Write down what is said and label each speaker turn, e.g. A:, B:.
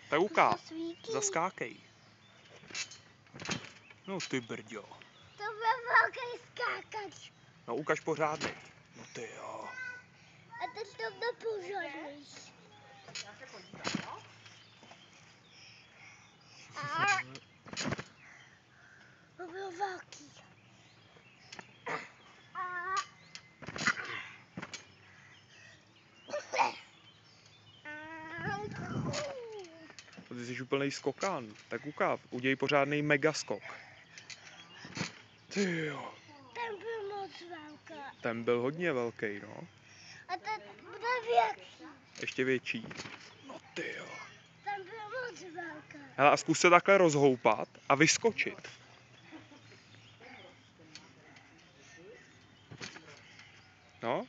A: Tak ukáž, zaskákej. No ty brďo.
B: To byl velký skákač.
A: No ukaž pořádnej. No ty jo.
B: A teď to byl pořádný. To byl velký.
A: Ty jsi úplnej skokán. Tak ukáž, udělej pořádnej megaskok. Ty jo.
B: Ten byl moc velký.
A: Ten byl hodně velký, no.
B: A ten bude větší.
A: Ještě větší. No ty jo.
B: Ten byl moc velký.
A: Hele, a zkus se takhle rozhoupat a vyskočit. No,